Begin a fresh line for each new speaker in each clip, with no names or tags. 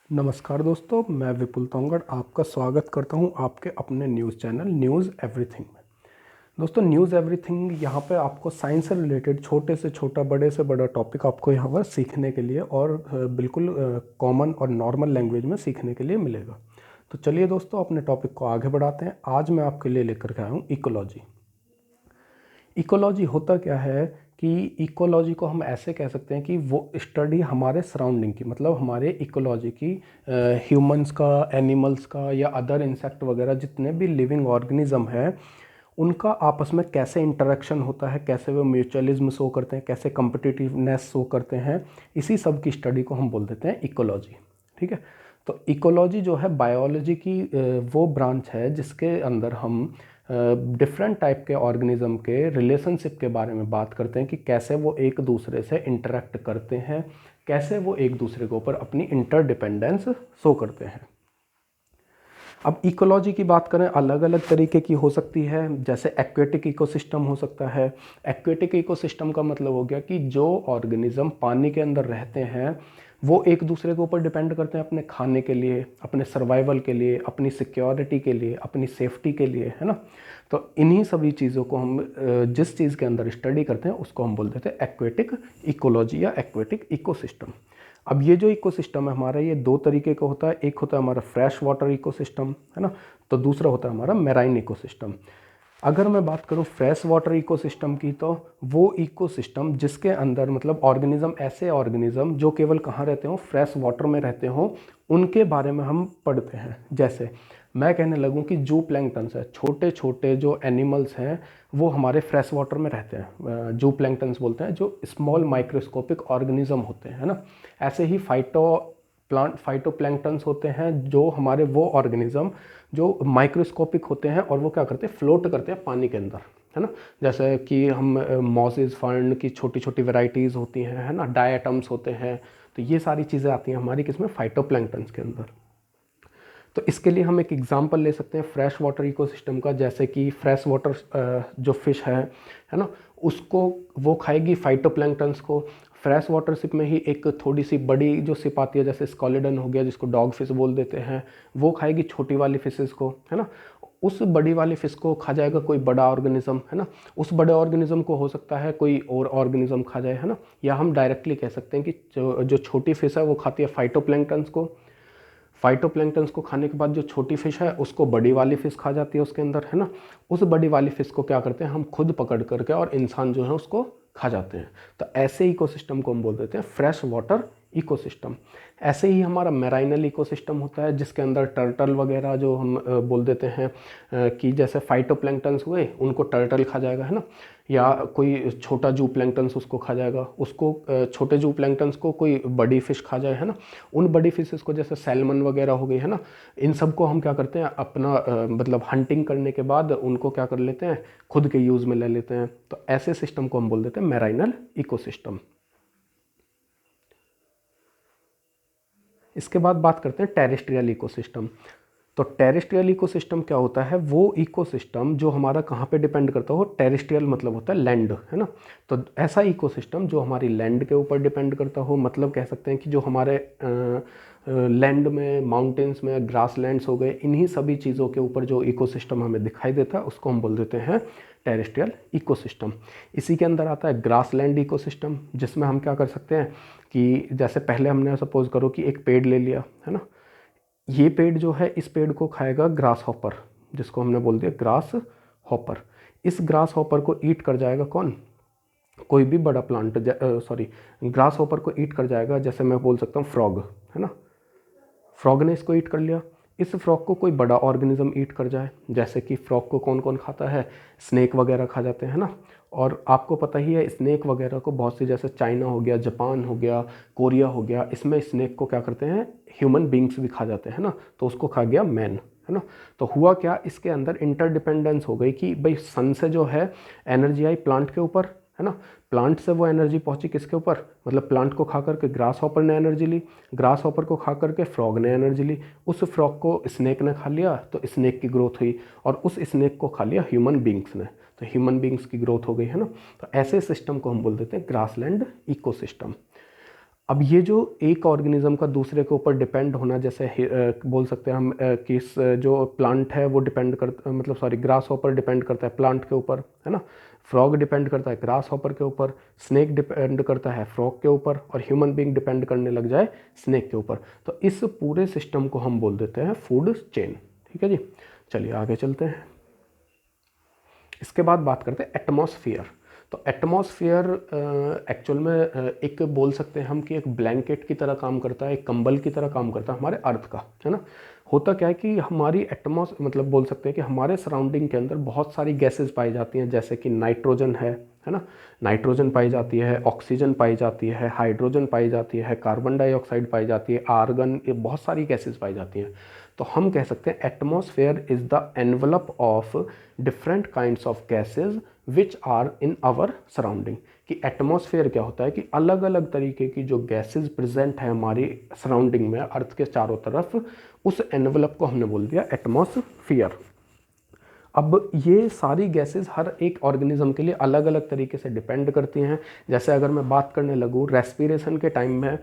नमस्कार दोस्तों, मैं विपुल तोंगड़ आपका स्वागत करता हूं आपके अपने न्यूज़ चैनल न्यूज़ एवरीथिंग में। दोस्तों, न्यूज़ एवरीथिंग यहाँ पे आपको साइंस से रिलेटेड छोटे से छोटा बड़े से बड़ा टॉपिक आपको यहाँ पर सीखने के लिए और बिल्कुल कॉमन और नॉर्मल लैंग्वेज में सीखने के लिए मिलेगा। तो चलिए दोस्तों, अपने टॉपिक को आगे बढ़ाते हैं। आज मैं आपके लिए लेकर के आया हूँ इकोलॉजी। इकोलॉजी होता क्या है कि इकोलॉजी को हम ऐसे कह सकते हैं कि वो स्टडी हमारे सराउंडिंग की, मतलब हमारे इकोलॉजी की, ह्यूमंस का, एनिमल्स का या अदर इंसेक्ट वगैरह जितने भी लिविंग ऑर्गेनिज्म है उनका आपस में कैसे इंटरेक्शन होता है, कैसे वो म्यूचुअलिज्म शो करते हैं, कैसे कम्पिटिटिवनेस शो करते हैं, इसी सब की स्टडी को हम बोल देते हैं इकोलॉजी। ठीक है। तो इकोलॉजी जो है बायोलॉजी की वो ब्रांच है जिसके अंदर हम डिफरेंट टाइप के ऑर्गेनिज्म के रिलेशनशिप के बारे में बात करते हैं कि कैसे वो एक दूसरे से इंटरेक्ट करते हैं, कैसे वो एक दूसरे के ऊपर अपनी इंटरडिपेंडेंस शो करते हैं। अब इकोलॉजी की बात करें, अलग अलग तरीके की हो सकती है। जैसे एक्वेटिक इकोसिस्टम हो सकता है। एक्वेटिक इकोसिस्टम का मतलब हो गया कि जो ऑर्गेनिज्म पानी के अंदर रहते हैं वो एक दूसरे के ऊपर डिपेंड करते हैं अपने खाने के लिए, अपने सर्वाइवल के लिए, अपनी सिक्योरिटी के लिए, अपनी सेफ्टी के लिए, है ना। तो इन्हीं सभी चीज़ों को हम जिस चीज़ के अंदर स्टडी करते हैं उसको हम बोल देते हैं एक्वेटिक इकोलॉजी या एक्वेटिक इकोसिस्टम। अब ये जो इकोसिस्टम है हमारा, ये दो तरीके का होता है। एक होता है हमारा फ्रेश वाटर इकोसिस्टम, है ना, तो दूसरा होता है हमारा मैराइन इकोसिस्टम। अगर मैं बात करूं फ्रेश वाटर इकोसिस्टम की, तो वो इकोसिस्टम जिसके अंदर मतलब ऑर्गेनिज्म, ऐसे ऑर्गेनिज्म जो केवल कहाँ रहते हो, फ्रेश वाटर में रहते हो, उनके बारे में हम पढ़ते हैं। जैसे मैं कहने लगूं कि जू प्लैंक्टन्स है, छोटे छोटे जो एनिमल्स हैं वो हमारे फ्रेश वाटर में रहते हैं, जू प्लैंक्टन्स बोलते हैं, जो स्मॉल माइक्रोस्कोपिक ऑर्गेनिज्म होते हैं, है ना। ऐसे ही फाइटोप्लैंक्टन्स होते हैं जो हमारे वो ऑर्गेनिज्म जो माइक्रोस्कोपिक होते हैं और वो क्या करते हैं, फ्लोट करते हैं पानी के अंदर, है ना। जैसे कि हम मॉसेस फर्न की छोटी छोटी वेराइटीज़ होती हैं, है ना, डायटम्स होते हैं। तो ये सारी चीज़ें आती हैं हमारी किसमें, फाइटोप्लैंक्टन्स के अंदर। तो इसके लिए हम एक एग्जांपल ले सकते हैं फ्रेश वाटर इकोसिस्टम का। जैसे कि फ्रेश वाटर जो फिश है ना, उसको वो खाएगी फाइटोप्लैंक्टन्स को। फ्रेश वाटर सिप में ही एक थोड़ी सी बड़ी जो सिप आती है, जैसे स्कॉलिडन हो गया जिसको डॉग फिश बोल देते हैं, वो खाएगी छोटी वाली फिशेस को, है ना। उस बड़ी वाली फिश को खा जाएगा कोई बड़ा ऑर्गेनिज्म, है ना। उस बड़े ऑर्गेनिज्म को हो सकता है कोई और ऑर्गेनिज्म खा जाए, है ना। या हम डायरेक्टली कह सकते हैं कि जो छोटी फिश है वो खाती है फाइटोप्लैंक्टन्स को। फाइटोप्लैंक्टन्स को खाने के बाद जो छोटी फिश है उसको बड़ी वाली फिश खा जाती है उसके अंदर, है ना। उस बड़ी वाली फिश को क्या करते हैं हम खुद पकड़ करके और इंसान जो है उसको खा जाते हैं। तो ऐसे इकोसिस्टम को हम बोल देते हैं फ्रेश वाटर इकोसिस्टम। ऐसे ही हमारा मैराइनल इकोसिस्टम होता है जिसके अंदर टर्टल वगैरह जो हम बोल देते हैं कि जैसे फाइटोप्लैंक्टन्स हुए उनको टर्टल खा जाएगा, है ना। या कोई छोटा जू प्लैंक्टन्स उसको खा जाएगा, उसको छोटे जू प्लैंक्टन्स को कोई बड़ी फिश खा जाए, है ना। उन बड़ी फिशेस को जैसे सैल्मन वगैरह हो गई, है ना, इन सब को हम क्या करते हैं अपना मतलब हंटिंग करने के बाद उनको क्या कर लेते हैं, खुद के यूज़ में ले लेते हैं। तो ऐसे सिस्टम को हम बोल देते हैं मैराइनल इकोसिस्टम। इसके बाद बात करते हैं टेरेस्ट्रियल इकोसिस्टम। तो टेरेस्ट्रियल इकोसिस्टम क्या होता है, वो इकोसिस्टम जो हमारा कहाँ पे डिपेंड करता हो, टेरेस्ट्रियल मतलब होता है लैंड, है ना। तो ऐसा इकोसिस्टम जो हमारी लैंड के ऊपर डिपेंड करता हो, मतलब कह सकते हैं कि जो हमारे लैंड में, माउंटेन्स में, ग्रास लैंड्स हो गए, इन्हीं सभी चीज़ों के ऊपर जो इकोसिस्टम हमें दिखाई देता है उसको हम बोल देते हैं टेरेस्ट्रियल इकोसिस्टम। इसी के अंदर आता है ग्रास लैंड इकोसिस्टम, जिसमें हम क्या कर सकते हैं कि जैसे पहले हमने सपोज करो कि एक पेड़ ले लिया, है ना। ये पेड़ जो है, इस पेड़ को खाएगा ग्रास हॉपर, जिसको हमने बोल दिया ग्रास हॉपर। इस ग्रास हॉपर को ईट कर जाएगा कौन, कोई भी बड़ा प्लांट, सॉरी, ग्रास हॉपर को ईट कर जाएगा, जैसे मैं बोल सकता हूँ फ्रॉग, है ना। फ्रॉग ने इसको ईट कर लिया। इस फ्रॉग को कोई बड़ा ऑर्गेनिज्म ईट कर जाए, जैसे कि फ्रॉग को कौन कौन खाता है, स्नेक वगैरह खा जाते हैं ना। और आपको पता ही है स्नेक वगैरह को बहुत सी, जैसे चाइना हो गया, जापान हो गया, कोरिया हो गया, इसमें स्नेक को क्या करते हैं ह्यूमन बींग्स भी खा जाते हैं ना। तो उसको खा गया मैन, है ना। तो हुआ क्या, इसके अंदर इंटरडिपेंडेंस हो गई कि भाई सन से जो है एनर्जी आई प्लांट के ऊपर, है ना। प्लांट से वो एनर्जी पहुंची किसके ऊपर, मतलब प्लांट को खा करके ग्रास हॉपर ने एनर्जी ली, ग्रास हॉपर को खा करके फ्रॉग ने एनर्जी ली, उस फ्रॉग को स्नेक ने खा लिया तो स्नेक की ग्रोथ हुई, और उस स्नेक को खा लिया ह्यूमन बींग्स ने, तो ह्यूमन बींग्स की ग्रोथ हो गई, है ना। तो ऐसे सिस्टम को हम बोल देते हैं ग्रासलैंड इकोसिस्टम। अब ये जो एक ऑर्गेनिज्म का दूसरे के ऊपर डिपेंड होना, जैसे बोल सकते हैं हम कि जो प्लांट है वो डिपेंड कर मतलब सॉरी ग्रास हॉपर डिपेंड करता है प्लांट के ऊपर, है ना, फ्रॉग डिपेंड करता है ग्रास हॉपर के ऊपर, स्नेक डिपेंड करता है फ्रॉग के ऊपर, और ह्यूमन बीइंग डिपेंड करने लग जाए स्नेक के ऊपर, तो इस पूरे सिस्टम को हम बोल देते हैं फूड चेन। ठीक है जी, चलिए आगे चलते हैं। इसके बाद बात करते हैं एटमॉस्फेयर। तो एटमॉस्फेयर एक्चुअल में एक बोल सकते हैं हम कि एक ब्लैंकेट की तरह काम करता है, एक कंबल की तरह काम करता है हमारे अर्थ का, है ना। होता क्या है कि हमारी मतलब बोल सकते हैं कि हमारे सराउंडिंग के अंदर बहुत सारी गैसेस पाई जाती हैं, जैसे कि नाइट्रोजन है ना, नाइट्रोजन पाई जाती है, ऑक्सीजन पाई जाती है, हाइड्रोजन पाई जाती है, कार्बन डाइऑक्साइड पाई जाती है, आर्गन, ये बहुत सारी गैसेस पाई जाती हैं। तो हम कह सकते हैं atmosphere is the envelope of different kinds of gases which are in our surrounding. कि एटमॉस्फेयर क्या होता है कि अलग अलग तरीके की जो गैसेज प्रेजेंट है हमारी सराउंडिंग में, अर्थ के चारों तरफ, उस एनवलप को हमने बोल दिया एटमॉस्फेयर। अब ये सारी गैसेस हर एक ऑर्गेनिज्म के लिए अलग अलग तरीके से डिपेंड करती हैं। जैसे अगर मैं बात करने लगूँ, रेस्पिरेशन के टाइम में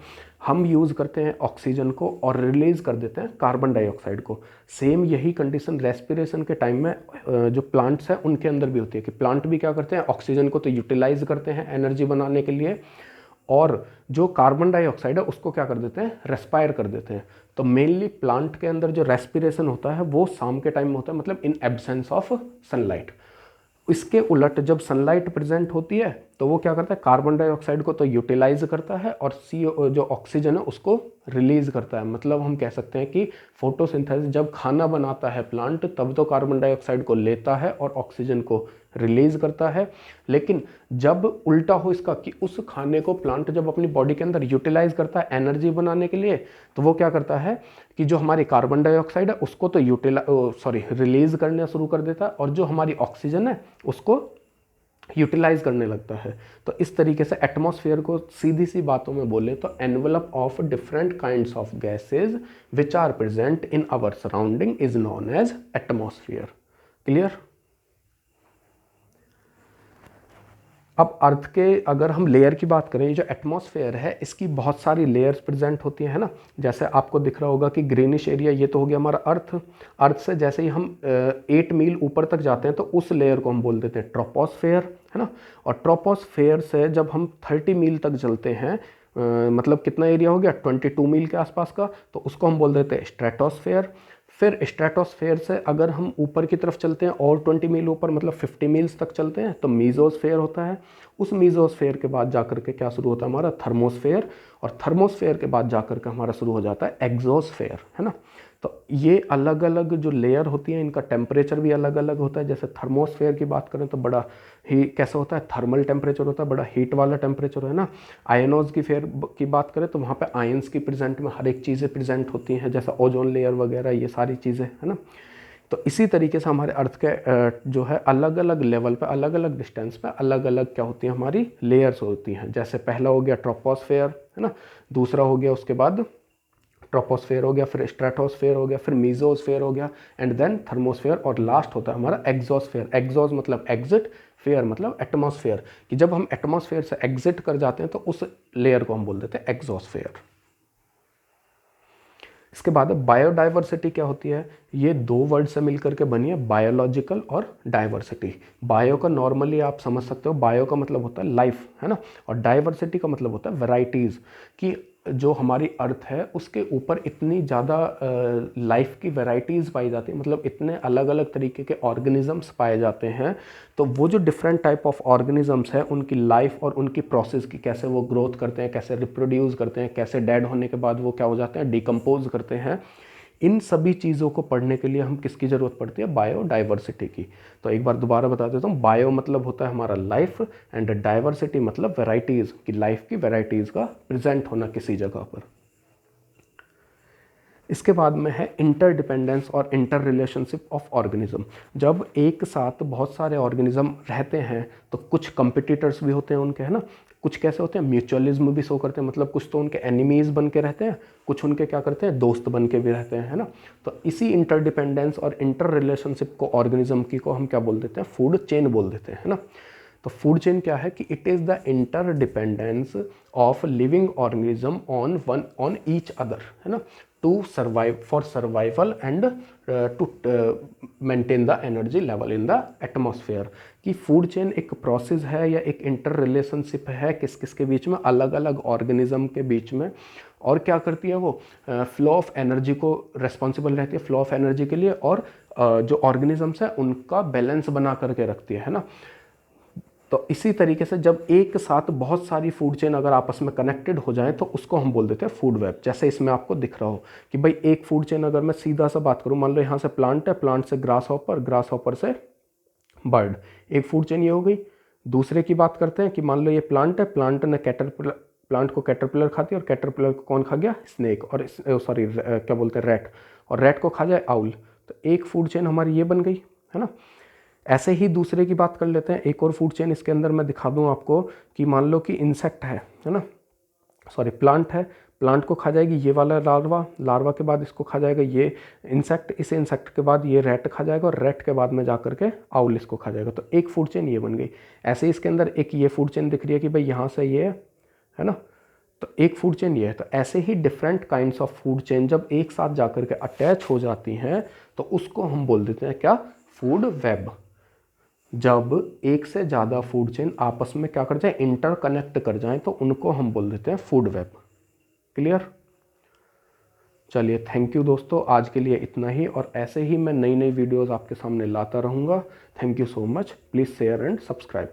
हम यूज़ करते हैं ऑक्सीजन को और रिलीज़ कर देते हैं कार्बन डाइऑक्साइड को। सेम यही कंडीशन रेस्पिरेशन के टाइम में जो प्लांट्स हैं उनके अंदर भी होती है कि प्लांट भी क्या करते हैं, ऑक्सीजन को तो यूटिलाइज करते हैं एनर्जी बनाने के लिए, और जो कार्बन डाइऑक्साइड है उसको क्या कर देते हैं, रेस्पायर कर देते हैं। तो मेनली प्लांट के अंदर जो रेस्पिरेशन होता है वो शाम के टाइम में होता है, मतलब इन एब्सेंस ऑफ सनलाइट। इसके उलट जब सनलाइट प्रेजेंट होती है तो वो क्या करता है, कार्बन डाइऑक्साइड को तो यूटिलाइज करता है और CO जो ऑक्सीजन है उसको रिलीज करता है। मतलब हम कह सकते हैं कि फोटोसिंथेसिस जब खाना बनाता है प्लांट तब तो कार्बन डाइऑक्साइड को लेता है और ऑक्सीजन को रिलीज करता है, लेकिन जब उल्टा हो इसका कि उस खाने को प्लांट जब अपनी बॉडी के अंदर यूटिलाइज करता है एनर्जी बनाने के लिए, तो वो क्या करता है कि जो हमारी कार्बन डाइऑक्साइड है उसको तो रिलीज करना शुरू कर देता है, और जो हमारी ऑक्सीजन है उसको यूटिलाइज करने लगता है। तो इस तरीके से एटमॉस्फेयर को सीधी सी बातों में बोले तो envelope of different kinds of gases which are present in our surrounding is known as atmosphere. Clear. अब अर्थ के अगर हम लेयर की बात करें, जो एटमॉस्फेयर है इसकी बहुत सारी लेयर्स प्रेजेंट होती हैं ना। जैसे आपको दिख रहा होगा कि ग्रीनिश एरिया ये तो हो गया हमारा अर्थ। अर्थ से जैसे ही हम 8 मील ऊपर तक जाते हैं तो उस लेयर को हम बोल देते हैं ट्रोपोस्फेयर, है ना। और ट्रोपोस्फेयर से जब हम 30 मील तक चलते हैं, मतलब कितना एरिया हो गया 22 मील के आसपास का, तो उसको हम बोल देते हैं स्ट्रेटोस्फेयर। फिर स्ट्रेटोस्फेयर से अगर हम ऊपर की तरफ चलते हैं और 20 मील ऊपर, मतलब 50 मील्स तक चलते हैं, तो मीजोस्फेयर होता है। उस मीजोस्फेयर के बाद जाकर के क्या शुरू होता है हमारा थर्मोस्फेयर, और थर्मोस्फेयर के बाद जाकर के हमारा शुरू हो जाता है एक्सोस्फेयर, है ना। तो ये अलग अलग जो लेयर होती हैं इनका टेम्परेचर भी अलग अलग होता है। जैसे थर्मोस्फेयर की बात करें तो बड़ा ही कैसा होता है, थर्मल टेम्परेचर होता है, बड़ा हीट वाला टेम्परेचर है ना। आयनोज की फेयर की बात करें तो वहाँ पे आयंस की प्रेजेंट में हर एक चीज़ें प्रेजेंट होती हैं, जैसे ओजोन लेयर वगैरह, ये सारी चीज़ें, है ना। तो इसी तरीके से हमारे अर्थ के जो है अलग अलग लेवल पे, अलग अलग डिस्टेंस पे अलग अलग क्या होती हैं हमारी लेयर्स होती हैं। जैसे पहला हो गया ट्रोपोस्फेयर, है ना, दूसरा हो गया उसके बाद ट्रोपोस्फेयर हो गया, फिर स्ट्रेटोस्फेयर हो गया, फिर मीजोस्फेयर हो गया, एंड देन थर्मोस्फेयर, और लास्ट होता है हमारा एक्सोस्फेयर। एक्सोस मतलब एग्जिट, फेयर मतलब एटमॉस्फेयर, कि जब हम एटमॉस्फेयर से एग्जिट कर जाते हैं तो उस लेयर को हम बोल देते हैं एक्सोस्फेयर। इसके बाद बायोडाइवर्सिटी क्या होती है, ये दो वर्ड से मिलकर के बनी है, बायोलॉजिकल और डाइवर्सिटी। बायो का नॉर्मली आप समझ सकते हो, बायो का मतलब होता है लाइफ, है ना, और डाइवर्सिटी का मतलब होता है वैरायटीज़। कि जो हमारी अर्थ है उसके ऊपर इतनी ज़्यादा लाइफ की वैरायटीज़ पाई जाती है, मतलब इतने अलग अलग तरीके के ऑर्गेनिजम्स पाए जाते हैं। तो वो जो डिफरेंट टाइप ऑफ ऑर्गेनिजम्स हैं उनकी लाइफ और उनकी प्रोसेस की, कैसे वो ग्रोथ करते हैं, कैसे रिप्रोड्यूस करते हैं, कैसे डेड होने के बाद वो क्या हो जाते हैं, डिकम्पोज करते हैं, इन सभी चीज़ों को पढ़ने के लिए हम किसकी ज़रूरत पड़ती है, बायोडाइवर्सिटी की। तो एक बार दोबारा बता देता हूँ, बायो मतलब होता है हमारा लाइफ, एंड डाइवर्सिटी मतलब वैरायटीज़, की लाइफ की वैरायटीज़ का प्रेजेंट होना किसी जगह पर। इसके बाद में है इंटरडिपेंडेंस और इंटर रिलेशनशिप ऑफ ऑर्गेनिज्म। जब एक साथ बहुत सारे ऑर्गेनिज्म रहते हैं तो कुछ कंपिटिटर्स भी होते हैं उनके, है ना। कुछ कैसे होते हैं, म्यूचुअलिज्म भी शो करते हैं, मतलब कुछ तो उनके एनिमीज बन के रहते हैं, कुछ उनके क्या करते हैं, दोस्त बन के भी रहते हैं, है ना। तो इसी इंटरडिपेंडेंस और इंटर रिलेशनशिप को ऑर्गेनिज्म की को हम क्या बोल देते हैं, फूड चेन बोल देते हैं, है ना। तो फूड चेन क्या है कि it is the interdependence of living organism on each other, है ना, to survive, for survival and to maintain the energy level in the atmosphere. कि फूड चेन एक प्रोसेस है या एक इंटर रिलेशनशिप है किस किस के बीच में, अलग अलग ऑर्गेनिज्म के बीच में। और क्या करती है वो, फ्लो ऑफ एनर्जी को रेस्पॉन्सिबल रहती है, फ्लो ऑफ एनर्जी के लिए, और जो ऑर्गेनिजम्स है उनका बैलेंस बना करके रखती है ना। तो इसी तरीके से जब एक साथ बहुत सारी फूड चेन अगर आपस में कनेक्टेड हो जाएं तो उसको हम बोल देते हैं फूड वेब। जैसे इसमें आपको दिख रहा हो कि भाई एक फूड चेन अगर मैं सीधा सा बात करूं, मान लो यहाँ से प्लांट है, प्लांट से ग्रास हॉपर, ग्रास हॉपर से बर्ड, एक फूड चेन ये हो गई। दूसरे की बात करते हैं कि मान लो ये प्लांट है, प्लांट ने प्लांट को कैटरपिलर खाती है, और कैटरपिलर को कौन खा गया, स्नेक, और सॉरी क्या बोलते हैं, रैट, और रैट को खा जाए आउल। तो एक फूड चेन हमारी ये बन गई, है ना। ऐसे ही दूसरे की बात कर लेते हैं, एक और फूड चेन इसके अंदर मैं दिखा दूं आपको कि मान लो कि इंसेक्ट है ना, सॉरी प्लांट है, प्लांट को खा जाएगी ये वाला लार्वा, लार्वा के बाद इसको खा जाएगा ये इंसेक्ट, इस इंसेक्ट के बाद ये रैट खा जाएगा, और रैट के बाद में जा करके आउल इसको खा जाएगा। तो एक फूड चेन ये बन गई। ऐसे ही इसके अंदर एक ये फूड चेन दिख रही है कि भाई यहाँ से ये है ना, तो एक फूड चेन ये है। तो ऐसे ही different kinds of food chain जब एक साथ जा करके अटैच हो जाती हैं तो उसको हम बोल देते हैं क्या, फूड वेब। जब एक से ज़्यादा फूड चेन आपस में क्या कर जाए, इंटरकनेक्ट कर जाएं, तो उनको हम बोल देते हैं फूड वेब। क्लियर? चलिए, थैंक यू दोस्तों, आज के लिए इतना ही, और ऐसे ही मैं नई नई वीडियोस आपके सामने लाता रहूँगा। Thank you so much, please share and subscribe.